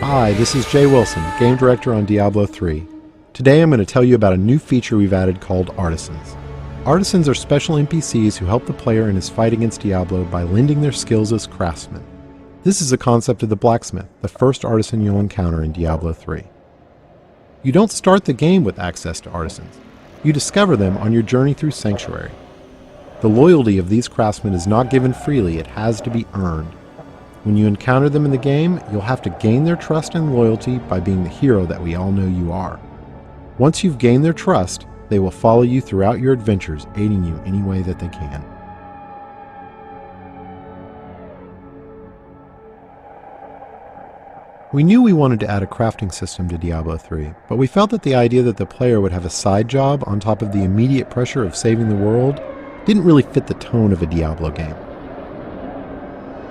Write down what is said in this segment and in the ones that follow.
Hi, this is Jay Wilson, Game Director on Diablo 3. Today I'm going to tell you about a new feature we've added called Artisans. Artisans are special NPCs who help the player in his fight against Diablo by lending their skills as craftsmen. This is a concept of the blacksmith, the first artisan you'll encounter in Diablo 3. You don't start the game with access to artisans. You discover them on your journey through Sanctuary. The loyalty of these craftsmen is not given freely, it has to be earned. When you encounter them in the game, you'll have to gain their trust and loyalty by being the hero that we all know you are. Once you've gained their trust, they will follow you throughout your adventures, aiding you any way that they can. We knew we wanted to add a crafting system to Diablo 3, but we felt that the idea that the player would have a side job on top of the immediate pressure of saving the world didn't really fit the tone of a Diablo game.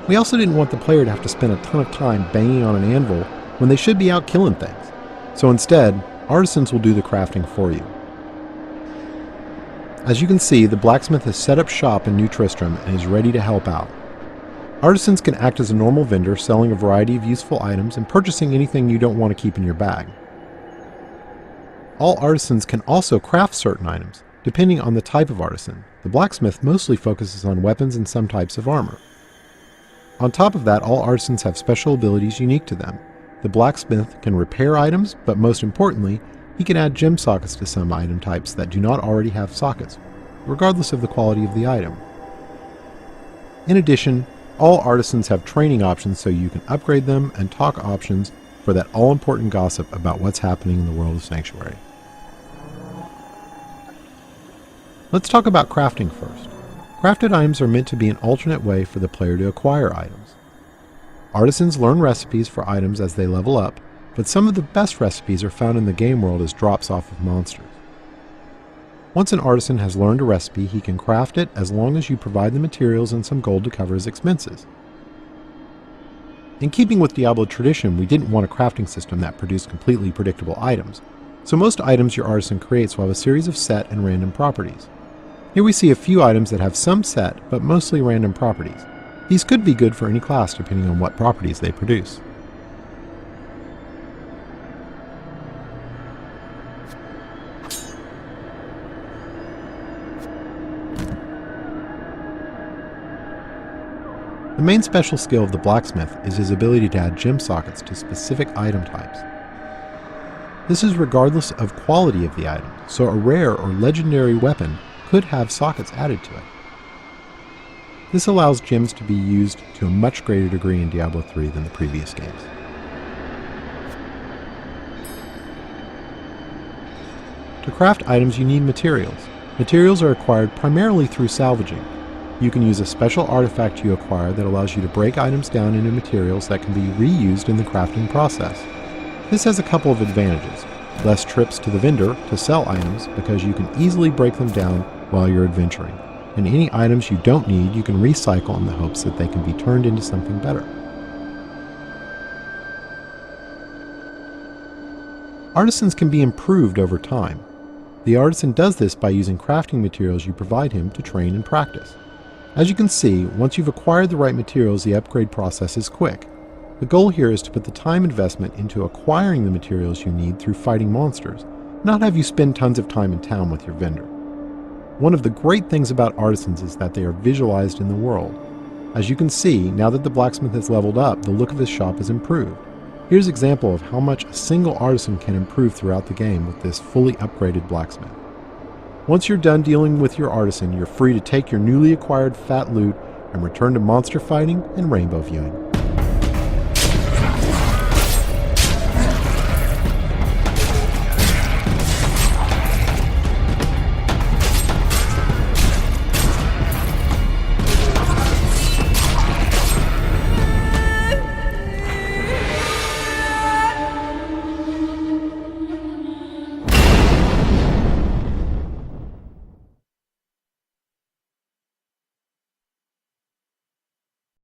We also didn't want the player to have to spend a ton of time banging on an anvil when they should be out killing things. So instead, artisans will do the crafting for you. As you can see, the blacksmith has set up shop in New Tristram and is ready to help out. Artisans can act as a normal vendor, selling a variety of useful items and purchasing anything you don't want to keep in your bag. All artisans can also craft certain items, depending on the type of artisan. The blacksmith mostly focuses on weapons and some types of armor. On top of that, all artisans have special abilities unique to them. The blacksmith can repair items, but most importantly, he can add gem sockets to some item types that do not already have sockets, regardless of the quality of the item. In addition, all artisans have training options so you can upgrade them, and talk options for that all-important gossip about what's happening in the world of Sanctuary. Let's talk about crafting first. Crafted items are meant to be an alternate way for the player to acquire items. Artisans learn recipes for items as they level up, but some of the best recipes are found in the game world as drops off of monsters. Once an artisan has learned a recipe, he can craft it as long as you provide the materials and some gold to cover his expenses. In keeping with Diablo tradition, we didn't want a crafting system that produced completely predictable items, so most items your artisan creates will have a series of set and random properties. Here we see a few items that have some set, but mostly random properties. These could be good for any class depending on what properties they produce. The main special skill of the blacksmith is his ability to add gem sockets to specific item types. This is regardless of quality of the item, so a rare or legendary weapon could have sockets added to it. This allows gems to be used to a much greater degree in Diablo 3 than the previous games. To craft items you need materials. Materials are acquired primarily through salvaging. You can use a special artifact you acquire that allows you to break items down into materials that can be reused in the crafting process. This has a couple of advantages. Less trips to the vendor to sell items because you can easily break them down while you're adventuring. And any items you don't need you can recycle in the hopes that they can be turned into something better. Artisans can be improved over time. The artisan does this by using crafting materials you provide him to train and practice. As you can see, once you've acquired the right materials, the upgrade process is quick. The goal here is to put the time investment into acquiring the materials you need through fighting monsters, not have you spend tons of time in town with your vendor. One of the great things about artisans is that they are visualized in the world. As you can see, now that the blacksmith has leveled up, the look of his shop is improved. Here's an example of how much a single artisan can improve throughout the game with this fully upgraded blacksmith. Once you're done dealing with your artisan, you're free to take your newly acquired fat loot and return to monster fighting and rainbow viewing.